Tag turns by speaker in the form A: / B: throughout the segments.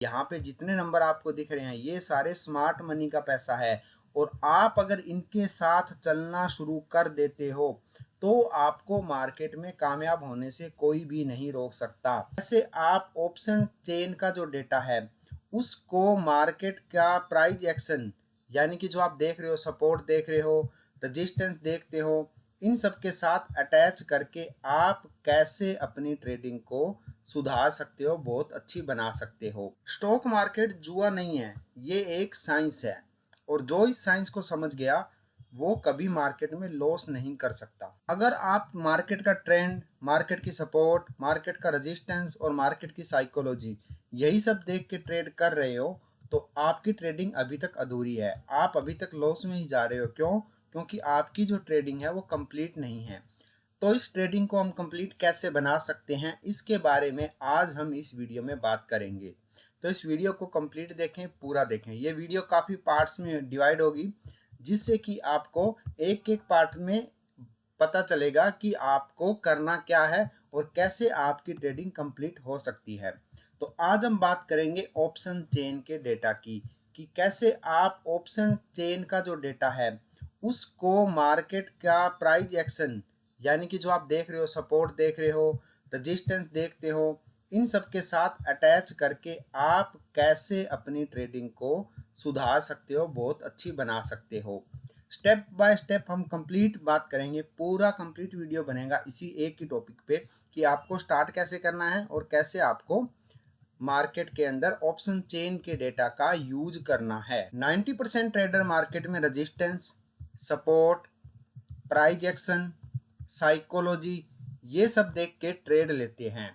A: यहाँ पे जितने नंबर आपको दिख रहे हैं ये सारे स्मार्ट मनी का पैसा है और आप अगर इनके साथ चलना शुरू कर देते हो तो आपको मार्केट में कामयाब होने से कोई भी नहीं रोक सकता। ऐसे आप ऑप्शन चेन का जो डेटा है उसको मार्केट का प्राइस एक्शन यानी कि जो आप देख रहे हो, सपोर्ट देख रहे हो, रेजिस्टेंस देखते हो, इन सब के साथ अटैच करके आप कैसे अपनी ट्रेडिंग को सुधार सकते हो, बहुत अच्छी बना सकते हो। स्टॉक मार्केट जुआ नहीं है, ये एक साइंस है और जो इस साइंस को समझ गया वो कभी मार्केट में लॉस नहीं कर सकता। अगर आप मार्केट का ट्रेंड, मार्केट की सपोर्ट, मार्केट का रेजिस्टेंस और मार्केट की साइकोलॉजी यही सब देख के ट्रेड कर रहे हो तो आपकी ट्रेडिंग अभी तक अधूरी है, आप अभी तक लॉस में ही जा रहे हो। क्यों? क्योंकि आपकी जो ट्रेडिंग है वो कंप्लीट नहीं है। तो इस ट्रेडिंग को हम कंप्लीट कैसे बना सकते हैं, इसके बारे में आज हम इस वीडियो में बात करेंगे। तो इस वीडियो को कंप्लीट देखें, पूरा देखें। ये वीडियो काफ़ी पार्ट्स में डिवाइड होगी जिससे कि आपको एक एक पार्ट में पता चलेगा कि आपको करना क्या है और कैसे आपकी ट्रेडिंग कंप्लीट हो सकती है। तो आज हम बात करेंगे ऑप्शन चेन के डेटा की कि कैसे आप ऑप्शन चेन का जो डेटा है उसको मार्केट का प्राइस एक्शन यानी कि जो आप देख रहे हो, सपोर्ट देख रहे हो, रेजिस्टेंस देखते हो, इन सब के साथ अटैच करके आप कैसे अपनी ट्रेडिंग को सुधार सकते हो, बहुत अच्छी बना सकते हो। स्टेप बाय स्टेप हम कंप्लीट बात करेंगे, पूरा कंप्लीट वीडियो बनेगा इसी एक ही टॉपिक पे कि आपको स्टार्ट कैसे करना है और कैसे आपको मार्केट के अंदर ऑप्शन चेन के डेटा का यूज करना है। 90% ट्रेडर मार्केट में resistance, support, price action, psychology ये सब देख के ट्रेड लेते हैं,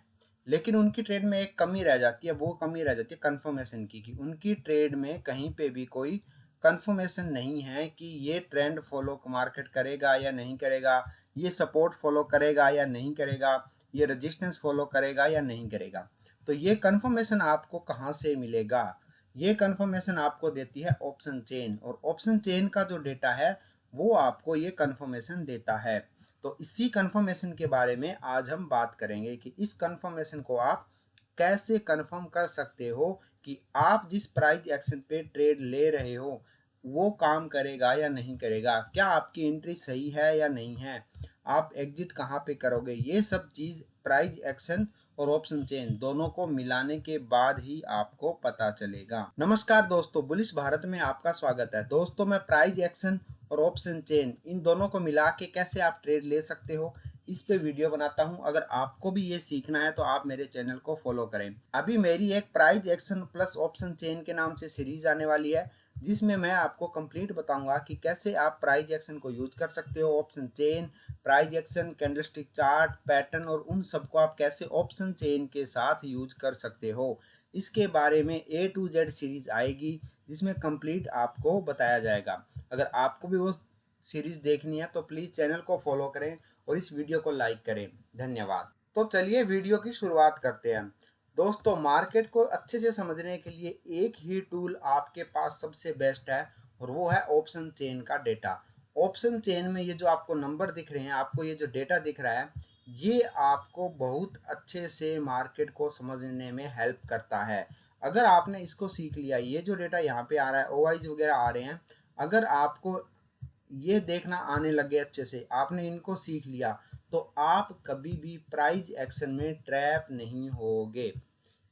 A: लेकिन उनकी ट्रेड में एक कमी रह जाती है। वो कमी रह जाती है कंफर्मेशन की, कि उनकी ट्रेड में कहीं पे भी कोई कंफर्मेशन नहीं है कि ये ट्रेंड फॉलो मार्केट करेगा या नहीं करेगा, ये सपोर्ट फॉलो करेगा या नहीं करेगा, ये रेजिस्टेंस फॉलो करेगा या नहीं करेगा। तो ये कंफर्मेशन आपको कहाँ से मिलेगा? ये कंफर्मेशन आपको देती है ऑप्शन चेन, और ऑप्शन चेन का जो डेटा है वो आपको ये कंफर्मेशन देता है। तो इसी कंफर्मेशन के बारे में आज हम बात करेंगे कि इस कंफर्मेशन को आप कैसे कंफर्म कर सकते हो कि आप जिस प्राइस एक्शन पे ट्रेड ले रहे हो वो काम करेगा या नहीं करेगा, क्या आपकी एंट्री सही है या नहीं है, आप एग्जिट कहाँ पे करोगे। ये सब चीज़ प्राइस एक्शन और ऑप्शन चेन दोनों को मिलाने के बाद ही आपको पता चलेगा। नमस्कार दोस्तों, बुलिश भारत में आपका स्वागत है। दोस्तों, मैं प्राइस एक्शन और ऑप्शन चेन इन दोनों को मिला के कैसे आप ट्रेड ले सकते हो इस पे वीडियो बनाता हूं। अगर आपको भी ये सीखना है तो आप मेरे चैनल को फॉलो करें। अभी मेरी एक price action plus option chain के नाम से सीरीज आने वाली है जिसमें मैं आपको कंप्लीट बताऊंगा कि कैसे आप प्राइस एक्शन को यूज कर सकते हो, option chain, price action, candlestick chart, pattern और उन सबको आप कैसे ऑप्शन चेन के साथ यूज कर सकते हो। इसके बारे में A to Z सीरीज आएगी जिसमें कंप्लीट आपको बताया जाएगा। अगर आपको भी वो सीरीज देखनी है तो प्लीज़ चैनल को फॉलो करें और इस वीडियो को लाइक करें। धन्यवाद। तो चलिए वीडियो की शुरुआत करते हैं। दोस्तों, मार्केट को अच्छे से समझने के लिए एक ही टूल आपके पास सबसे बेस्ट है और वो है ऑप्शन चेन का डेटा। ऑप्शन चेन में ये जो आपको नंबर दिख रहे हैं, आपको ये जो डेटा दिख रहा है, ये आपको बहुत अच्छे से मार्केट को समझने में हेल्प करता है। अगर आपने इसको सीख लिया, ये जो डेटा यहाँ पे आ रहा है, ओआईज वगैरह आ रहे हैं, अगर आपको ये देखना आने लगे अच्छे से, आपने इनको सीख लिया, तो आप कभी भी प्राइस एक्शन में ट्रैप नहीं होगे।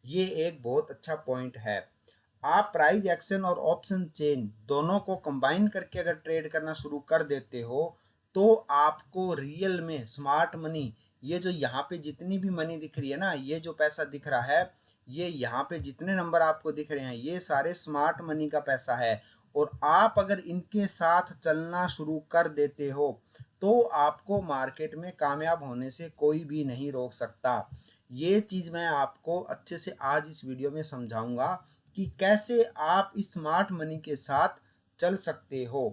A: ये एक बहुत अच्छा पॉइंट है। आप प्राइस एक्शन और ऑप्शन चेन दोनों को कंबाइन करके अगर ट्रेड करना शुरू कर देते हो तो आपको रियल में स्मार्ट मनी, ये जो यहाँ पे जितनी भी मनी दिख रही है ना, ये जो पैसा दिख रहा है, ये यहाँ पे जितने नंबर आपको दिख रहे हैं ये सारे स्मार्ट मनी का पैसा है। और आप अगर इनके साथ चलना शुरू कर देते हो तो आपको मार्केट में कामयाब होने से कोई भी नहीं रोक सकता। ये चीज़ मैं आपको अच्छे से आज इस वीडियो में समझाऊंगा कि कैसे आप स्मार्ट मनी के साथ चल सकते हो।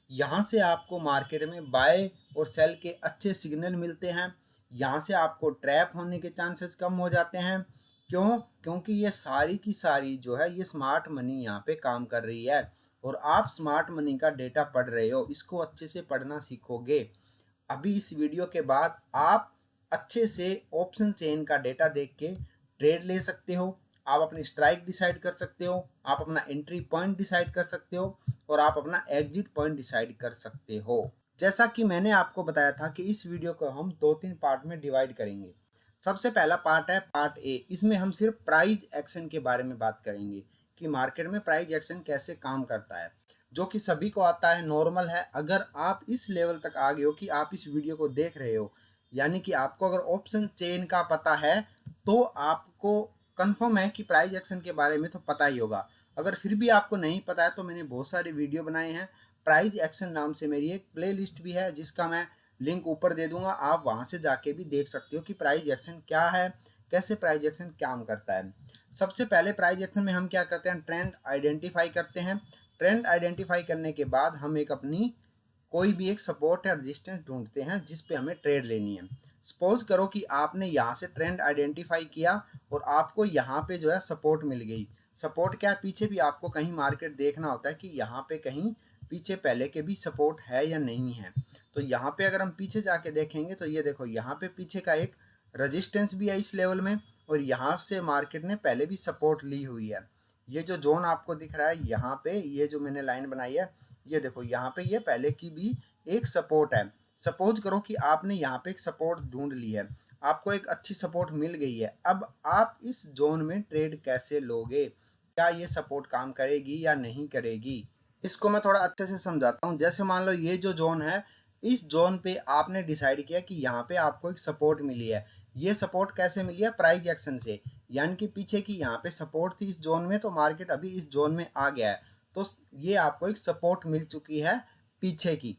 A: यहाँ से आपको मार्केट में बाय और सेल के अच्छे सिग्नल मिलते हैं। यहाँ से आपको ट्रैप होने के चांसेस कम हो जाते हैं। क्यों? क्योंकि ये सारी की सारी जो है ये स्मार्ट मनी यहाँ पे काम कर रही है और आप स्मार्ट मनी का डेटा पढ़ रहे हो, इसको अच्छे से पढ़ना सीखोगे। अभी इस वीडियो के बाद आप अच्छे से ऑप्शन चेन का डेटा देख के ट्रेड ले सकते हो आप अपनी स्ट्राइक डिसाइड कर सकते हो, आप अपना एंट्री पॉइंट डिसाइड कर सकते हो और आप अपना एग्जिट पॉइंट डिसाइड कर सकते हो। जैसा कि मैंने आपको बताया था कि इस वीडियो को हम 2-3 पार्ट में डिवाइड करेंगे। सबसे पहला पार्ट है पार्ट ए। इसमें हम सिर्फ प्राइस एक्शन के बारे में बात करेंगे कि मार्केट में प्राइस एक्शन कैसे काम करता है, जो कि सभी को आता है, नॉर्मल है। अगर आप इस लेवल तक आ गए हो कि आप इस वीडियो को देख रहे हो, यानी कि आपको अगर ऑप्शन चेन का पता है, तो आपको कंफर्म है कि प्राइस एक्शन के बारे में तो पता ही होगा। अगर फिर भी आपको नहीं पता है तो मैंने बहुत सारे वीडियो बनाए हैं। प्राइस एक्शन नाम से मेरी एक प्लेलिस्ट भी है, जिसका मैं लिंक ऊपर दे दूंगा, आप वहां से जाके भी देख सकते हो कि प्राइस एक्शन क्या है, कैसे प्राइस एक्शन काम करता है। सबसे पहले प्राइस एक्शन में हम क्या करते हैं, ट्रेंड आइडेंटिफाई करते हैं। ट्रेंड आइडेंटिफाई करने के बाद हम एक अपनी कोई भी एक सपोर्ट या रेजिस्टेंस ढूंढते हैं जिस पे हमें ट्रेड लेनी है। सपोज करो कि आपने यहाँ से ट्रेंड आइडेंटिफाई किया और आपको यहाँ पे जो है सपोर्ट मिल गई। सपोर्ट क्या है, पीछे भी आपको कहीं मार्केट देखना होता है कि यहाँ पे कहीं पीछे पहले के भी सपोर्ट है या नहीं है। तो यहाँ पे अगर हम पीछे जाके देखेंगे तो ये देखो, यहाँ पे पीछे का एक रेजिस्टेंस भी है इस लेवल में, और यहाँ से मार्केट ने पहले भी सपोर्ट ली हुई है। ये जो जोन आपको दिख रहा है यहाँ पे, ये जो मैंने लाइन बनाई है, ये देखो यहाँ पे ये पहले की भी एक सपोर्ट है। सपोज करो कि आपने यहाँ पे एक सपोर्ट ढूंढ ली है, आपको एक अच्छी सपोर्ट मिल गई है। अब आप इस जोन में ट्रेड कैसे लोगे, क्या ये सपोर्ट काम करेगी या नहीं करेगी, इसको मैं थोड़ा अच्छे से समझाता हूँ। जैसे मान लो ये जो जोन है, इस जोन पे आपने डिसाइड किया कि यहाँ पे आपको एक सपोर्ट मिली है। ये सपोर्ट कैसे मिली है, प्राइस एक्शन से, यानी कि पीछे की यहाँ पे सपोर्ट थी इस जोन में, तो मार्केट अभी इस जोन में आ गया है, तो ये आपको एक सपोर्ट मिल चुकी है पीछे की।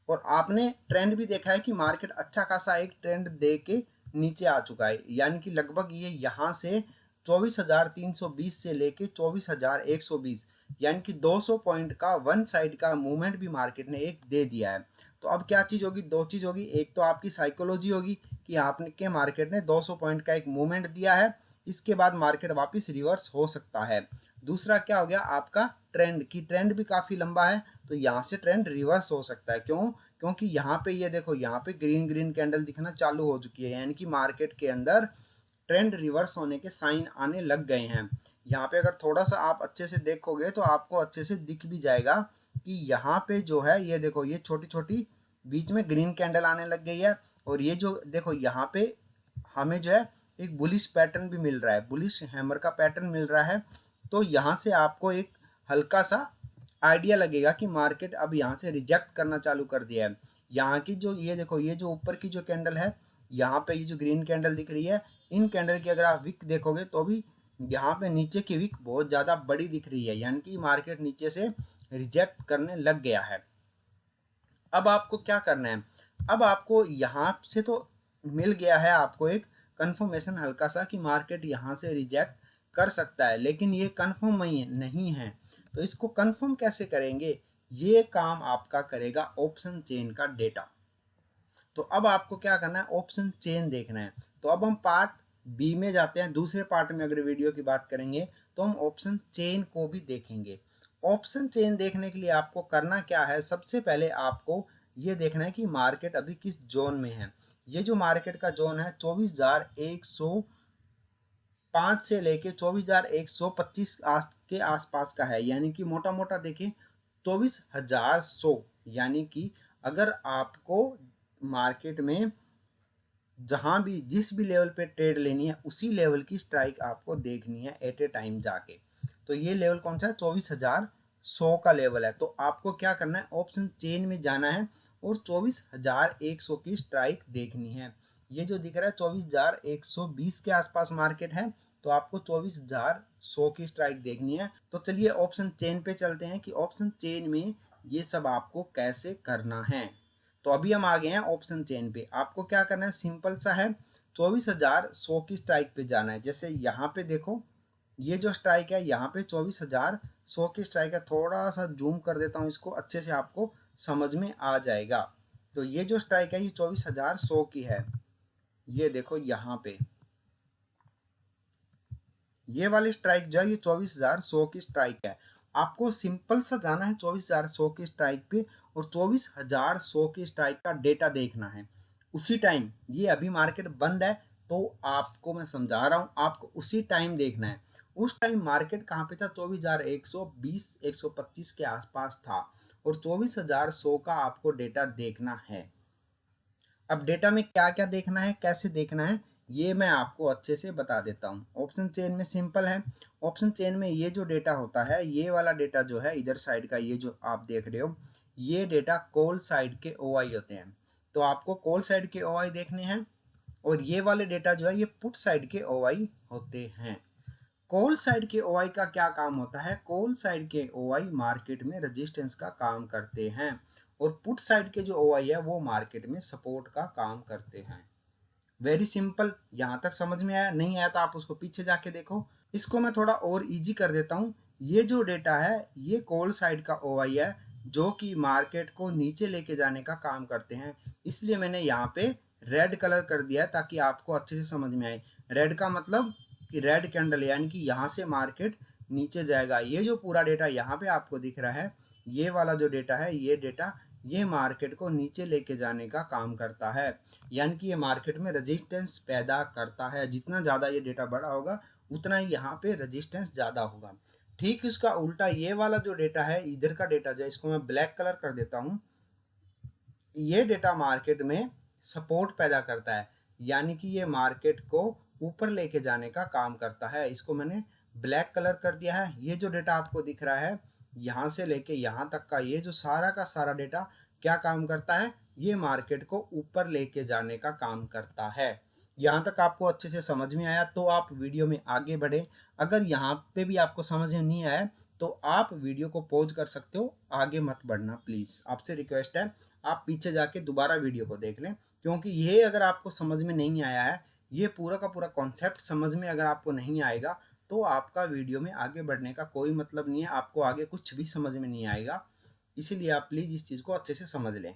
A: और आपने ट्रेंड भी देखा है कि मार्केट अच्छा खासा एक ट्रेंड दे के नीचे आ चुका है, यानी कि लगभग ये यहाँ से 24,320 से लेके 24,120, यानी कि 200 पॉइंट का वन साइड का मूवमेंट भी मार्केट ने एक दे दिया है। तो अब क्या चीज़ होगी, दो चीज़ होगी। एक तो आपकी साइकोलॉजी होगी कि आपने के मार्केट ने 200 पॉइंट का एक मूवमेंट दिया है, इसके बाद मार्केट वापस रिवर्स हो सकता है। दूसरा क्या हो गया, आपका ट्रेंड की ट्रेंड भी काफ़ी लंबा है, तो यहाँ से ट्रेंड रिवर्स हो सकता है। क्यों, क्योंकि यहाँ पे ये देखो, यहाँ पे ग्रीन ग्रीन कैंडल दिखना चालू हो चुकी है, यानी कि मार्केट के अंदर ट्रेंड रिवर्स होने के साइन आने लग गए हैं। यहाँ पे अगर थोड़ा सा आप अच्छे से देखोगे तो आपको अच्छे से दिख भी जाएगा कि यहाँ पे जो है, ये देखो, ये छोटी छोटी बीच में ग्रीन कैंडल आने लग गई है। और ये जो देखो, यहाँ पे हमें जो है एक बुलिश पैटर्न भी मिल रहा है, बुलिश हैमर का पैटर्न मिल रहा है। तो यहाँ से आपको एक हल्का सा आइडिया लगेगा कि मार्केट अब यहाँ से रिजेक्ट करना चालू कर दिया है। यहाँ की जो ये देखो, ये जो ऊपर की जो कैंडल है, यहाँ पे ये जो ग्रीन कैंडल दिख रही है, इन कैंडल की अगर आप विक देखोगे तो भी यहाँ पे नीचे की विक बहुत ज़्यादा बड़ी दिख रही है, यानी कि मार्केट नीचे से रिजेक्ट करने लग गया है। अब आपको क्या करना है, अब आपको यहाँ से तो मिल गया है आपको एक कंफर्मेशन हल्का सा कि मार्केट यहाँ से रिजेक्ट कर सकता है, लेकिन ये कंफर्म नहीं है। तो इसको कंफर्म कैसे करेंगे, ये काम आपका करेगा ऑप्शन चेन का डेटा। तो अब आपको क्या करना है, ऑप्शन चेन देखना है। तो अब हम पार्ट बी में जाते हैं। दूसरे पार्ट में अगर वीडियो की बात करेंगे तो हम ऑप्शन चेन को भी देखेंगे। ऑप्शन चेन देखने के लिए आपको करना क्या है, सबसे पहले आपको ये देखना है कि मार्केट अभी किस जोन में है। ये जो मार्केट का जोन है 24,105 से लेके 24,125 के आसपास का है, यानी कि मोटा मोटा देखें 24,100, यानी कि अगर आपको मार्केट में जहां भी जिस भी लेवल पे ट्रेड लेनी है, उसी लेवल की स्ट्राइक आपको देखनी है एट ए टाइम जाके। तो ये लेवल कौन सा है, 24,100 का लेवल है। तो आपको क्या करना है, ऑप्शन चेन में जाना है और 24,100 की स्ट्राइक देखनी है। ये जो दिख रहा है 24,120 के आसपास मार्केट है, तो आपको 24,100 की स्ट्राइक देखनी है। तो चलिए ऑप्शन चेन पे चलते हैं कि ऑप्शन चेन में ये सब आपको कैसे करना है। तो अभी हम आ गए हैं ऑप्शन चेन पे। आपको क्या करना है, सिंपल सा है, 24,100 की स्ट्राइक पे जाना है। जैसे यहाँ पे देखो, ये जो स्ट्राइक है यहाँ पे 24,100 की स्ट्राइक है। थोड़ा सा जूम कर देता हूँ इसको, अच्छे से आपको समझ में आ जाएगा। तो ये जो स्ट्राइक है ये 24,100 की है। ये देखो यहाँ पे ये वाली स्ट्राइक जो है ये 24,100 की स्ट्राइक है। आपको सिंपल सा जाना है 24,100 की स्ट्राइक पे और 24,100 की स्ट्राइक का डेटा देखना है। उसी टाइम ये अभी मार्केट बंद है, तो आपको मैं समझा रहा हूँ, आपको उसी टाइम देखना है। उस टाइम मार्केट कहाँ पे था, 24,120 125 के आसपास था, और 24,100 का आपको डेटा देखना है। अब डेटा में क्या क्या देखना है, कैसे देखना है, ये मैं आपको अच्छे से बता देता हूँ। ऑप्शन चेन में सिंपल है। ऑप्शन चेन में ये जो डेटा होता है, ये वाला डेटा जो है इधर साइड का, ये जो आप देख रहे हो, ये डेटा कॉल साइड के ओआई होते हैं। तो आपको कॉल साइड के ओआई देखने हैं, और ये वाले डेटा जो है ये पुट साइड के ओआई होते हैं। कॉल साइड के ओआई का क्या काम होता है, कॉल साइड के ओआई मार्केट में रेजिस्टेंस का काम करते हैं, और पुट साइड के जो ओआई है वो मार्केट में सपोर्ट का काम करते हैं। Very simple. यहां तक समझ में आया? नहीं आया तो आप उसको पीछे जाके देखो। इसको मैं थोड़ा और इजी कर देता हूँ। ये जो डेटा है ये कॉल साइड का ओआई है, जो कि मार्केट को नीचे लेके जाने का काम करते हैं। इसलिए मैंने यहाँ पे रेड कलर कर दिया है, ताकि आपको अच्छे से समझ में आए। रेड का मतलब कि रेड कैंडल, यानी कि यहाँ से मार्केट नीचे जाएगा। ये जो पूरा डेटा यहाँ पे आपको दिख रहा है, ये वाला जो डेटा है, ये डेटा ये मार्केट को नीचे लेके जाने का काम करता है, यानी कि ये मार्केट में रेजिस्टेंस पैदा करता है। जितना ज़्यादा ये डेटा बड़ा होगा, उतना ही यहाँ पे रेजिस्टेंस ज़्यादा होगा। ठीक इसका उल्टा ये वाला जो डेटा है, इधर का डेटा जो है, इसको मैं ब्लैक कलर कर देता हूँ। ये डेटा मार्केट में सपोर्ट पैदा करता है, यानी कि ये मार्केट को ऊपर लेके जाने का काम करता है। इसको मैंने ब्लैक कलर कर दिया है। ये जो डेटा आपको दिख रहा है, यहाँ से लेके यहाँ तक का ये जो सारा का सारा डेटा क्या काम करता है, ये मार्केट को ऊपर लेके जाने का काम करता है। यहाँ तक आपको अच्छे से समझ में आया तो आप वीडियो में आगे बढ़े। अगर यहाँ पे भी आपको समझ में नहीं आया तो आप वीडियो को पॉज कर सकते हो, आगे मत बढ़ना प्लीज़, आपसे रिक्वेस्ट है। आप पीछे जाके दोबारा वीडियो को देख लें, क्योंकि ये अगर आपको समझ में नहीं आया है, ये पूरा का पूरा कॉन्सेप्ट समझ में अगर आपको नहीं आएगा, तो आपका वीडियो में आगे बढ़ने का कोई मतलब नहीं है, आपको आगे कुछ भी समझ में नहीं आएगा। इसीलिए आप प्लीज़ इस चीज़ को अच्छे से समझ लें।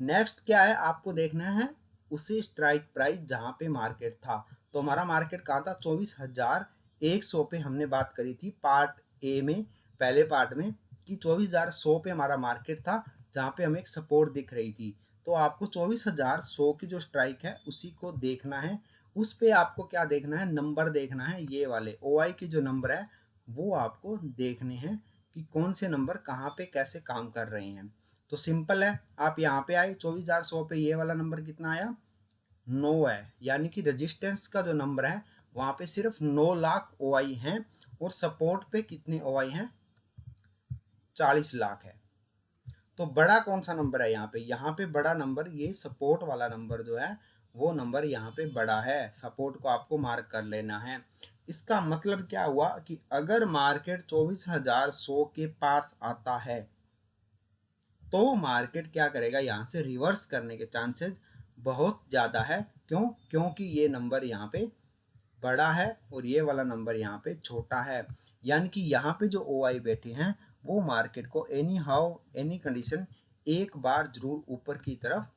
A: नेक्स्ट क्या है, आपको देखना है उसी स्ट्राइक प्राइस जहाँ पे मार्केट था। तो हमारा मार्केट कहाँ था, 24,100 पे हमने बात करी थी पार्ट ए में, पहले पार्ट में, कि 24,100 पे हमारा मार्केट था, जहाँ पे हमें एक सपोर्ट दिख रही थी। तो आपको 24,100 की जो स्ट्राइक है उसी को देखना है। उस पे आपको क्या देखना है, नंबर देखना है। ये वाले ओआई के जो नंबर है वो आपको देखने हैं कि कौन से नंबर कहाँ पे कैसे काम कर रहे हैं। तो सिंपल है, आप यहाँ पे आए 24,100 पे, ये वाला नंबर कितना आया, 9 है, यानी कि रेजिस्टेंस का जो नंबर है वहाँ पे सिर्फ 9 लाख ओआई हैं, और सपोर्ट पे कितने ओआई हैं, 40 लाख है। तो बड़ा कौन सा नंबर है यहाँ पे, यहाँ पे बड़ा नंबर ये सपोर्ट वाला नंबर जो है वो नंबर यहाँ पे बड़ा है। सपोर्ट को आपको मार्क कर लेना है। इसका मतलब क्या हुआ कि अगर मार्केट 24,100 के पास आता है तो मार्केट क्या करेगा, यहाँ से रिवर्स करने के चांसेस बहुत ज़्यादा है। क्यों? क्योंकि ये नंबर यहाँ पे बड़ा है और ये वाला नंबर यहाँ पे छोटा है, यानी कि यहाँ पे जो ओआई बैठे हैं वो मार्केट को एनी हाउ एनी कंडीशन एक बार जरूर ऊपर की तरफ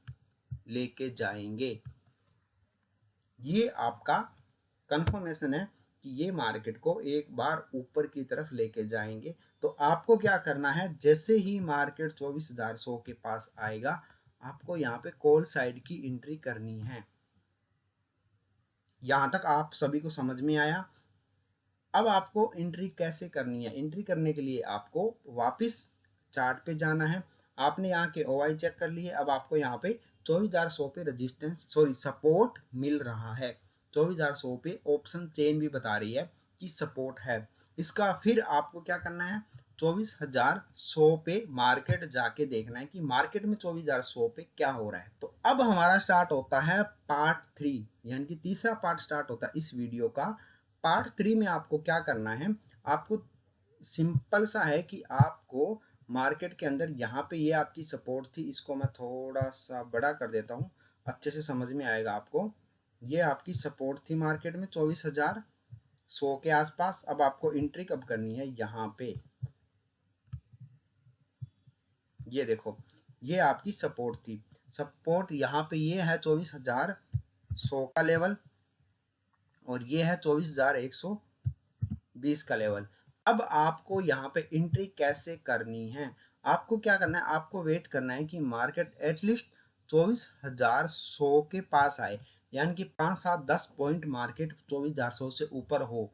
A: लेके जाएंगे। ये आपका कंफर्मेशन है कि ये मार्केट को एक बार ऊपर की तरफ लेके जाएंगे। तो आपको क्या करना है, जैसे ही मार्केट 24,100 के पास आएगा, आपको यहाँ पे कॉल साइड की एंट्री करनी है। यहाँ तक आप सभी को समझ में आया? अब आपको एंट्री कैसे करनी है, एंट्री करने के लिए आपको वापस चार्ट पे जाना है। आपने यहाँ के ओआई चेक कर लिए, अब आपको यहाँ पे 24,100 पे रेजिस्टेंस सॉरी सपोर्ट मिल रहा है। 24,100 पे ऑप्शन चेन भी बता रही है कि सपोर्ट है। इसका फिर आपको क्या करना है, 24,100 पे मार्केट जाके देखना है कि मार्केट में 24,100 पे क्या हो रहा है। तो अब हमारा स्टार्ट होता है पार्ट 3, यानी कि तीसरा पार्ट स्टार्ट होता है इस वीडियो का। पार्ट 3 में आपको क्या करना है, आपको सिंपल सा है कि आपको मार्केट के अंदर यहाँ पे ये आपकी सपोर्ट थी, इसको मैं थोड़ा सा बड़ा कर देता हूँ, अच्छे से समझ में आएगा आपको। ये आपकी सपोर्ट थी मार्केट में 24,100 के आसपास। अब आपको एंट्री कब करनी है, यहाँ पे ये देखो, ये आपकी सपोर्ट थी। सपोर्ट यहाँ पे ये है 24,100 का लेवल, और ये है 24,120 का लेवल। अब आपको यहाँ पे एंट्री कैसे करनी है, आपको क्या करना है, आपको वेट करना है कि मार्केट एटलीस्ट 24,100 के पास आए। यानी कि 5, 7, 10 पॉइंट मार्केट 24,400 से ऊपर हो।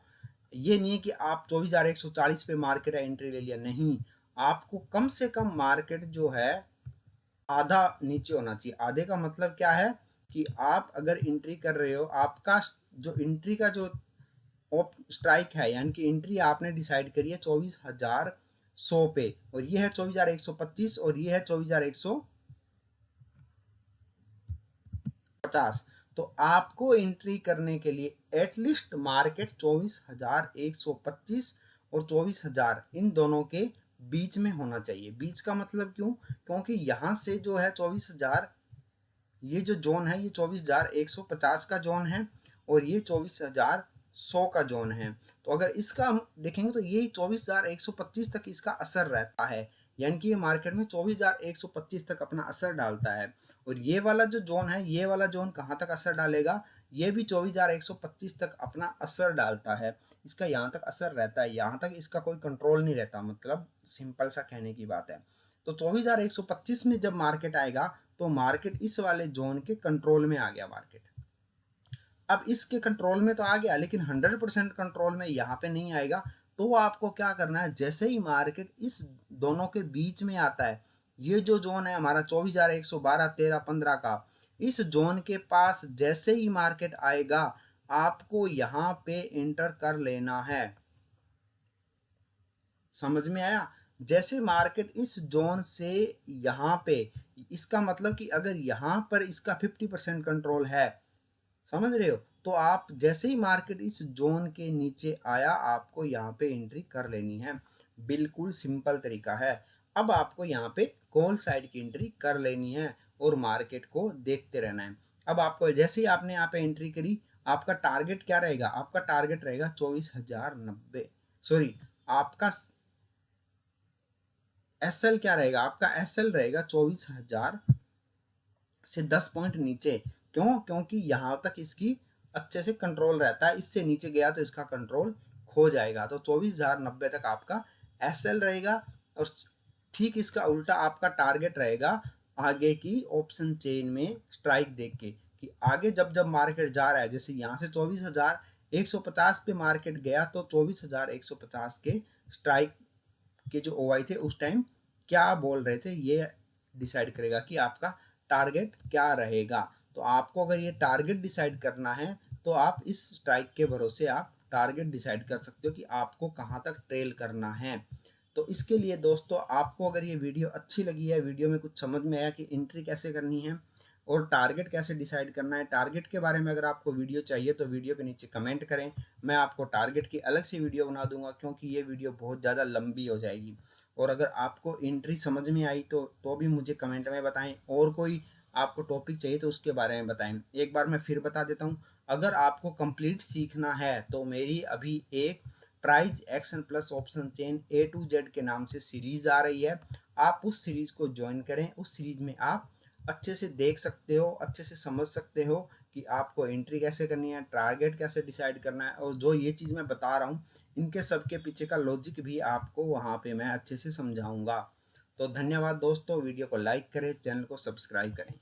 A: ये नहीं है कि आप 24,140 पे मार्केट है एंट्री ले लिया, नहीं, आपको कम से कम मार्केट जो है आधा नीचे होना चाहिए। आधे का मतलब क्या है कि आप अगर एंट्री कर रहे हो, आपका जो एंट्री का जो स्ट्राइक है, यानी कि एंट्री आपने डिसाइड करी है 24,100 पे, और ये है 24,125 और ये है 24,150। तो आपको एंट्री करने के लिए एटलीस्ट मार्केट 24,125 और 24,000 इन दोनों के बीच में होना चाहिए। बीच का मतलब क्यों? क्योंकि यहां से जो है 24,000, ये जो जोन है ये 24,150 का जोन है और ये 24,100 का जोन है। तो अगर इसका हम देखेंगे तो ये 24,125 तक इसका असर रहता है, यानी कि ये मार्केट में 24,125 तक अपना असर डालता है। और ये वाला जो जोन है, ये वाला जोन कहाँ तक असर डालेगा? ये भी 24,125 तक अपना असर डालता है। इसका यहाँ तक असर रहता है, यहाँ तक इसका कोई कंट्रोल नहीं रहता, मतलब सिंपल सा कहने की बात है। तो 24,125 में जब मार्केट आएगा तो मार्केट इस वाले जोन के कंट्रोल में आ गया मार्केट। अब इसके कंट्रोल में तो आ गया, लेकिन 100% कंट्रोल में यहाँ पे नहीं आएगा। तो आपको क्या करना है, जैसे ही मार्केट इस दोनों के बीच में आता है, ये जो जोन है हमारा 24,112, 13, 15 का, इस जोन के पास जैसे ही मार्केट आएगा आपको यहाँ पे एंटर कर लेना है। समझ में आया? जैसे मार्केट इस जोन से यहाँ पे, इसका मतलब कि अगर यहाँ पर इसका 50% कंट्रोल है, समझ रहे हो, तो आप जैसे ही मार्केट इस जोन के नीचे आया आपको यहाँ पे एंट्री कर लेनी है। बिल्कुल सिंपल तरीका है। अब आपको यहाँ पे कॉल साइड की एंट्री कर लेनी है और मार्केट को देखते रहना है। अब आपको जैसे ही आपने यहाँ पे एंट्री करी, आपका टारगेट क्या रहेगा? आपका टारगेट रहेगा 24,090, सॉरी, आपका एसएल क्या रहेगा? आपका एसएल रहेगा 24,000 से 10 पॉइंट नीचे। क्यों? क्योंकि यहाँ तक इसकी अच्छे से कंट्रोल रहता है, इससे नीचे गया तो इसका कंट्रोल खो जाएगा। तो 24,090 तक आपका एसएल रहेगा और ठीक इसका उल्टा आपका टारगेट रहेगा आगे की ऑप्शन चेन में स्ट्राइक देख के, कि आगे जब जब मार्केट जा रहा है, जैसे यहाँ से 24,150 पे मार्केट गया तो 24,150 के स्ट्राइक के जो ओआई थे उस टाइम क्या बोल रहे थे, ये डिसाइड करेगा कि आपका टारगेट क्या रहेगा। तो आपको अगर ये टारगेट डिसाइड करना है तो आप इस स्ट्राइक के भरोसे आप टारगेट डिसाइड कर सकते हो कि आपको कहाँ तक ट्रेल करना है। तो इसके लिए दोस्तों, आपको अगर ये वीडियो अच्छी लगी है, वीडियो में कुछ समझ में आया कि एंट्री कैसे करनी है और टारगेट कैसे डिसाइड करना है, टारगेट के बारे में अगर आपको वीडियो चाहिए तो वीडियो के नीचे कमेंट करें, मैं आपको टारगेट की अलग से वीडियो बना दूंगा, क्योंकि ये वीडियो बहुत ज़्यादा लंबी हो जाएगी। और अगर आपको एंट्री समझ में आई तो भी मुझे कमेंट में बताएं, और कोई आपको टॉपिक चाहिए तो उसके बारे में बताएं। एक बार मैं फिर बता देता हूँ, अगर आपको कंप्लीट सीखना है तो मेरी अभी एक price action plus option chain A to Z के नाम से सीरीज आ रही है, आप उस सीरीज को ज्वाइन करें। उस सीरीज में आप अच्छे से देख सकते हो, अच्छे से समझ सकते हो कि आपको एंट्री कैसे करनी है, टारगेट कैसे डिसाइड करना है, और जो ये चीज़ मैं बता रहा हूँ इनके सबके पीछे का लॉजिक भी आपको वहाँ पे मैं अच्छे से समझाऊंगा। तो धन्यवाद दोस्तों, वीडियो को लाइक करें, चैनल को सब्सक्राइब करें।